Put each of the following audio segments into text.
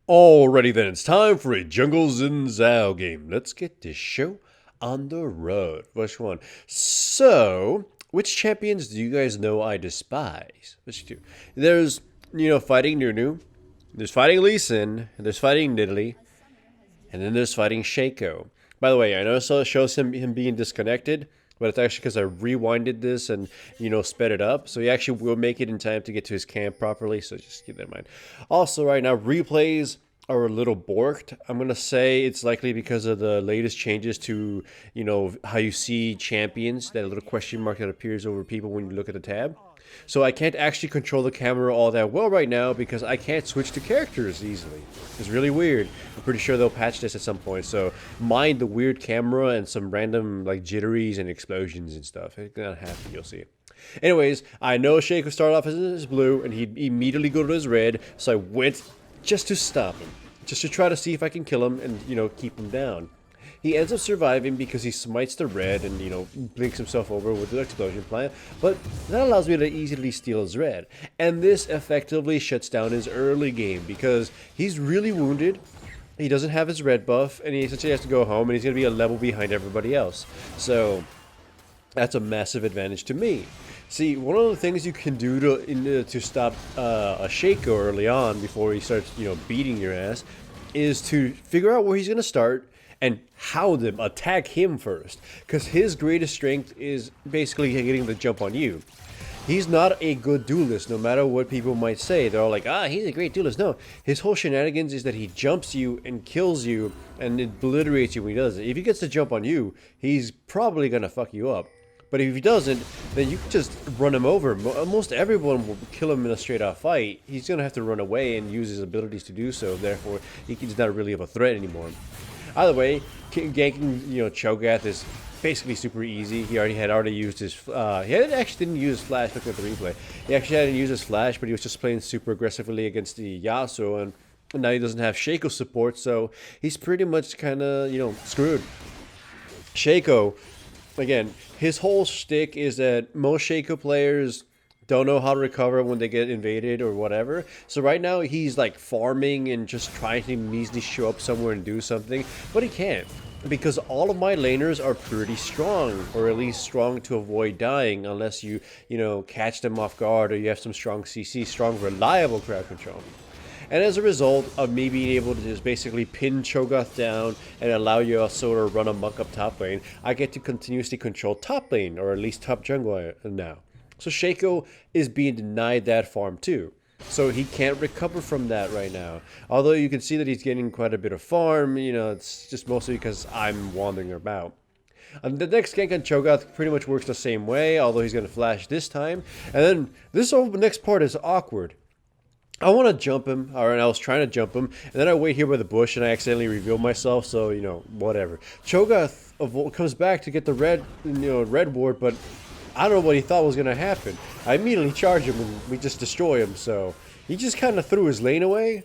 Alrighty then, it's time for a Jungle Xin Zhao game. Let's get this show on the road. Which one? So, which champions do you guys know I despise? Which two? There's, fighting Nunu. There's fighting Lee Sin. There's fighting Nidalee. And then there's fighting Shaco. By the way, I know it shows him being disconnected, but it's actually because I rewinded this and, sped it up. So he actually will make it in time to get to his camp properly. So just keep that in mind. Also, right now, replays are a little borked. I'm going to say it's likely because of the latest changes to, how you see champions, that little question mark that appears over people when you look at the tab. So I can't actually control the camera all that well right now because I can't switch to characters easily. It's really weird. I'm pretty sure they'll patch this at some point. So mind the weird camera and some random like jitteries and explosions and stuff. It's gonna happen, you'll see. Anyways, I know Shaco started off as his blue and he'd immediately go to his red. So I went just to stop him. Just to try to see if I can kill him and, keep him down. He ends up surviving because he smites the red and, blinks himself over with the explosion plant, but that allows me to easily steal his red. And this effectively shuts down his early game because he's really wounded, he doesn't have his red buff, and he essentially has to go home and he's going to be a level behind everybody else. So that's a massive advantage to me. See, one of the things you can do to stop a Shaco early on before he starts, beating your ass, is to figure out where he's going to start and hound him, attack him first. Because his greatest strength is basically getting the jump on you. He's not a good duelist, no matter what people might say. They're all like, he's a great duelist. No, his whole shenanigans is that he jumps you and kills you and obliterates you when he does it. If he gets to jump on you, he's probably going to fuck you up. But if he doesn't, then you can just run him over. Most everyone will kill him in a straight-out fight. He's going to have to run away and use his abilities to do so. Therefore, he's not really of a threat anymore. Either way, ganking, Cho'Gath is basically super easy. He already used his, he actually didn't use his flash, looking at the replay. He actually hadn't used his flash, but he was just playing super aggressively against the Yasuo, and now he doesn't have Shaco support, so he's pretty much kind of, screwed. Shaco, again, his whole shtick is that most Shaco players don't know how to recover when they get invaded or whatever. So right now he's like farming and just trying to measly show up somewhere and do something, but he can't because all of my laners are pretty strong, or at least strong to avoid dying unless you catch them off guard or you have some strong CC, strong reliable crowd control. And as a result of me being able to just basically pin Cho'Gath down and allow Yasuo to run amok up top lane, I get to continuously control top lane, or at least top jungle now. So Shaco is being denied that farm too. So he can't recover from that right now. Although you can see that he's getting quite a bit of farm, it's just mostly because I'm wandering about. The next gank on Cho'Gath pretty much works the same way, although he's going to flash this time. And then this whole next part is awkward. I want to jump him, and I was trying to jump him, and then I wait here by the bush, and I accidentally reveal myself, so, whatever. Cho'Gath comes back to get the red ward, but I don't know what he thought was going to happen. I immediately charge him, and we just destroy him, so he just kind of threw his lane away,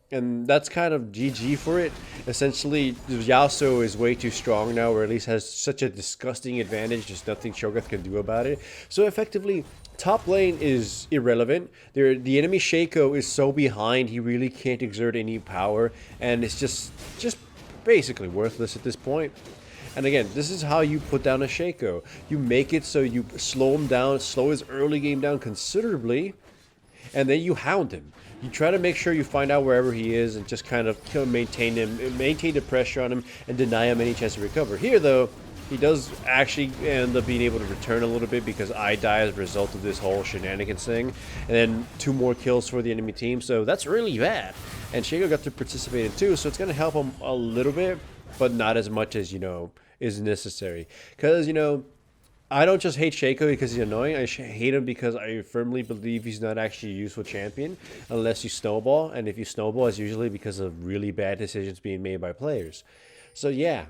and that's kind of GG for it. Essentially, Yasuo is way too strong now, or at least has such a disgusting advantage, there's nothing Cho'Gath can do about it. So effectively, top lane is irrelevant. The enemy Shaco is so behind, he really can't exert any power, and it's just basically worthless at this point. And again, this is how you put down a Shaco. You make it so you slow him down, slow his early game down considerably, and then you hound him. You try to make sure you find out wherever he is and just kind of maintain the pressure on him and deny him any chance to recover. Here, though, he does actually end up being able to return a little bit because I die as a result of this whole shenanigans thing. And then 2 more kills for the enemy team, so that's really bad. And Shaco got to participate in too, so it's going to help him a little bit, but not as much as, is necessary. Because, I don't just hate Shaco because he's annoying. I hate him because I firmly believe he's not actually a useful champion unless you snowball. And if you snowball, it's usually because of really bad decisions being made by players. So yeah,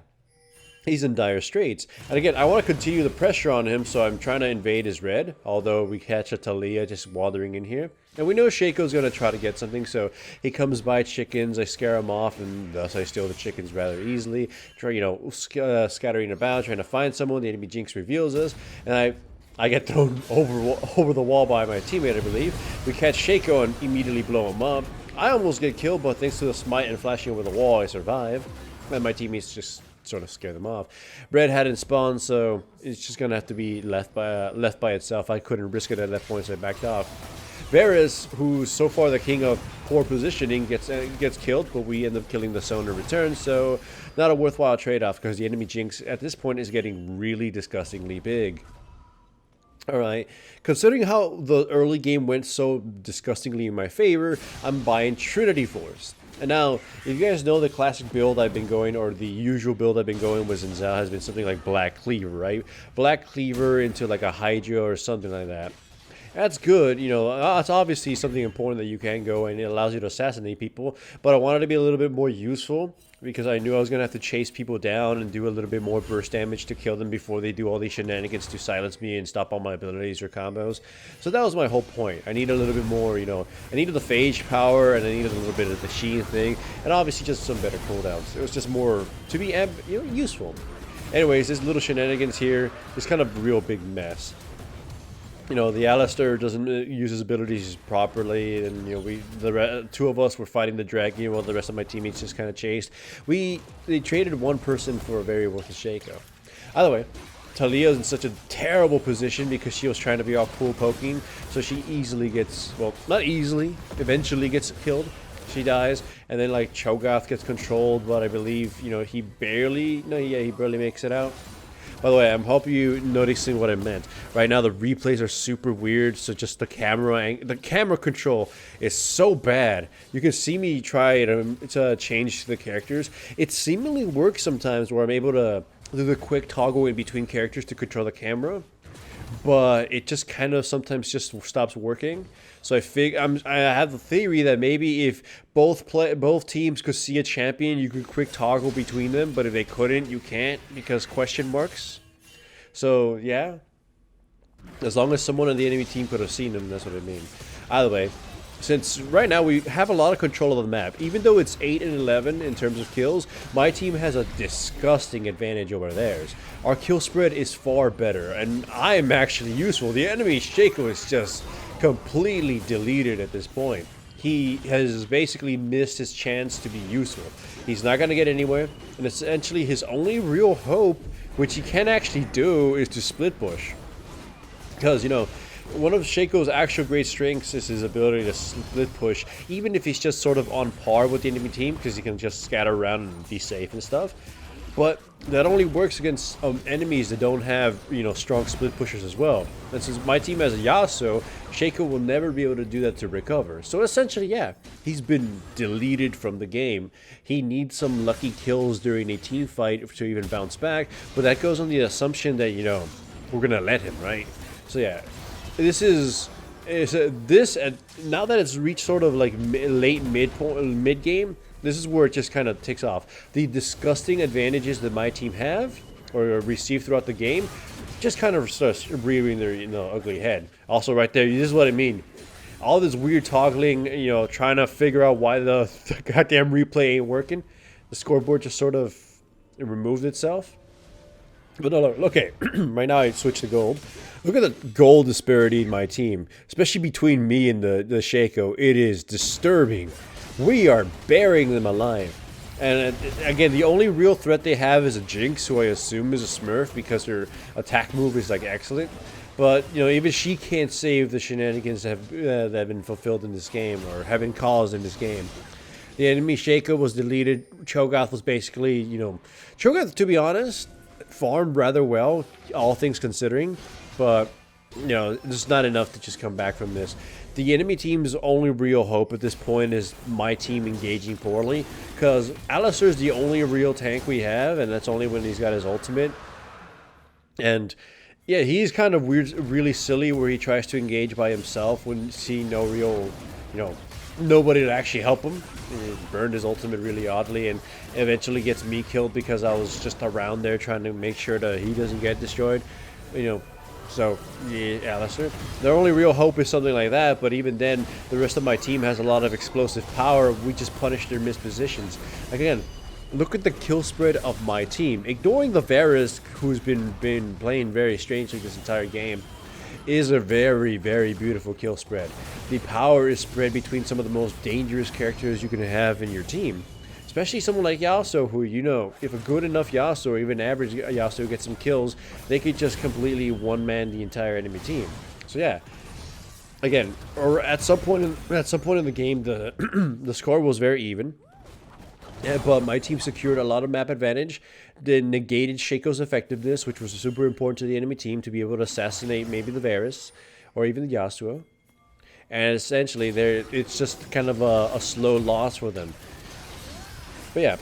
he's in dire straits. And again, I want to continue the pressure on him, so I'm trying to invade his red, although we catch a Talia just wandering in here. And we know Shaco's going to try to get something, so he comes by chickens, I scare him off, and thus I steal the chickens rather easily. Try, scattering about, trying to find someone, the enemy Jinx reveals us, and I get thrown over the wall by my teammate, I believe. We catch Shaco and immediately blow him up. I almost get killed, but thanks to the smite and flashing over the wall, I survive. And my teammates just sort of scare them off. Red hadn't spawned, so it's just gonna have to be left by itself. I couldn't risk it at that point, so I backed off. Varus, who's so far the king of poor positioning, gets killed, but we end up killing the zone in return, so not a worthwhile trade-off because the enemy Jinx at this point is getting really disgustingly big. Alright, considering how the early game went so disgustingly in my favor, I'm buying Trinity Force. And now, if you guys know the classic build I've been going, or the usual build I've been going with Xin Zhao has been something like Black Cleaver, right? Black Cleaver into like a Hydra or something like that. That's good, you know, it's obviously something important that you can go and it allows you to assassinate people, but I wanted to be a little bit more useful because I knew I was going to have to chase people down and do a little bit more burst damage to kill them before they do all these shenanigans to silence me and stop all my abilities or combos. So that was my whole point. I need a little bit more, you know, I needed the phage power and I needed a little bit of the sheen thing and obviously just some better cooldowns. It was just more to be, you know, useful. Anyways, this little shenanigans here is kind of a real big mess. You know, the Alistair doesn't use his abilities properly, and you know, the two of us were fighting the dragon while the rest of my teammates just kind of chased. They traded one person for a very worthless Shaco. Either way, Talia's in such a terrible position because she was trying to be all cool poking, so she easily gets, well, not easily, eventually gets killed. She dies, and then like Cho'Gath gets controlled, but I believe, you know, he barely makes it out. By the way, I'm hoping you noticing what I meant. Right now, the replays are super weird, so just the camera control is so bad. You can see me try to change the characters. It seemingly works sometimes where I'm able to do the quick toggle in between characters to control the camera, but it just kind of sometimes just stops working. So I have the theory that maybe if both teams could see a champion, you could quick toggle between them, but if they couldn't, you can't because question marks. So yeah, as long as someone on the enemy team could have seen them, that's what I mean. Either way, since right now we have a lot of control of the map, even though it's 8 and 11 in terms of kills, my team has a disgusting advantage over theirs. Our kill spread is far better, and I am actually useful. The enemy Shaco is just completely deleted at this point. He has basically missed his chance to be useful. He's not going to get anywhere, and essentially his only real hope, which he can actually do, is to split push. Because, you know, one of Shaco's actual great strengths is his ability to split push, even if he's just sort of on par with the enemy team, because he can just scatter around and be safe and stuff. But that only works against enemies that don't have, you know, strong split pushers as well. And since my team has a Yasuo, Shaco will never be able to do that to recover. So essentially, yeah, he's been deleted from the game. He needs some lucky kills during a team fight to even bounce back, but that goes on the assumption that, you know, we're gonna let him, right? So yeah, now that it's reached sort of like late mid game. This is where it just kind of ticks off. The disgusting advantages that my team have or receive throughout the game just kind of starts rearing their, you know, ugly head. Also right there, this is what I mean. All this weird toggling, you know, trying to figure out why the goddamn replay ain't working. The scoreboard just sort of removed itself. But no, okay, right now I switched to gold. Look at the gold disparity in my team, especially between me and the Shaco. It is disturbing. We are burying them alive. And again, the only real threat they have is a Jinx, who I assume is a Smurf because her attack move is like excellent. But, you know, even she can't save the shenanigans that have been fulfilled in this game or have been caused in this game. The enemy Shaco was deleted. Cho'Gath was basically, you know, Cho'Gath, to be honest, farmed rather well, all things considering. But, you know, there's not enough to just come back from this. The enemy team's only real hope at this point is my team engaging poorly, because Alistair's the only real tank we have, and that's only when he's got his ultimate. And yeah, he's kind of weird, really silly where he tries to engage by himself when seeing no real, you know, nobody to actually help him. He burned his ultimate really oddly and eventually gets me killed because I was just around there trying to make sure that he doesn't get destroyed, you know. So, yeah, Alistair. Their only real hope is something like that, but even then, the rest of my team has a lot of explosive power. We just punish their missed positions. Again, look at the kill spread of my team. Ignoring the Varus, who's been playing very strangely this entire game. is a very, very beautiful kill spread. The power is spread between some of the most dangerous characters you can have in your team. Especially someone like Yasuo, who, you know, if a good enough Yasuo or even average Yasuo gets some kills, they could just completely one-man the entire enemy team. So yeah, again, or at some point in the game, the the score was very even. Yeah, but my team secured a lot of map advantage. They negated Shaco's effectiveness, which was super important to the enemy team to be able to assassinate maybe the Varus or even the Yasuo. And essentially, it's just kind of a slow loss for them. But yeah,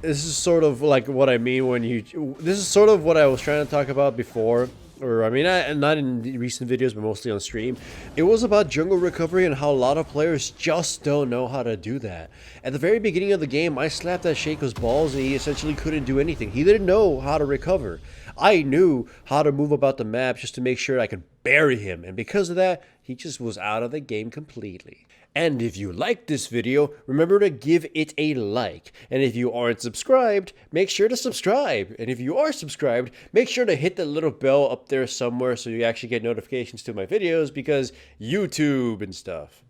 this is sort of like what I mean when this is sort of what I was trying to talk about before. Or, I mean, not in recent videos, but mostly on stream. It was about jungle recovery and how a lot of players just don't know how to do that. At the very beginning of the game, I slapped at Shaco's balls and he essentially couldn't do anything. He didn't know how to recover. I knew how to move about the map just to make sure I could bury him. And because of that, he just was out of the game completely. And if you liked this video, remember to give it a like. And if you aren't subscribed, make sure to subscribe. And if you are subscribed, make sure to hit the little bell up there somewhere so you actually get notifications to my videos, because YouTube and stuff.